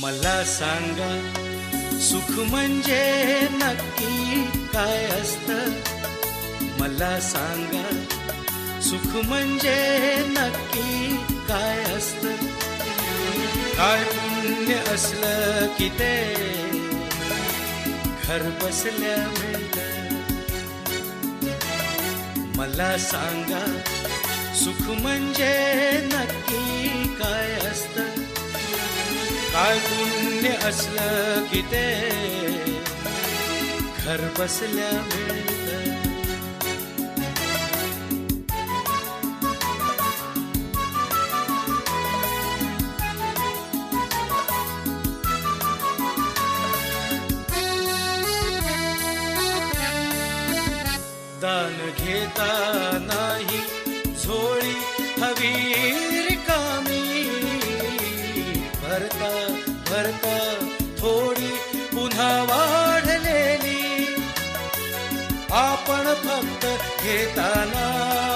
मला सांगा सुख म्हणजे नक्की काय असतं. मला सांगा सुख म्हणजे नक्की काय असतं. काय पुण्य असलं की ते घर बसल्या मिळतं. मला सांगा सुख म्हणजे नक्की काय असतं. काय पुण्य असलं की ते घर बसल्या मिळतं. दान घेता नाही झोळी हवी रिकामी. भरता भरता थोडी पुन्हा वाढलेली. आपण फक्त घेताना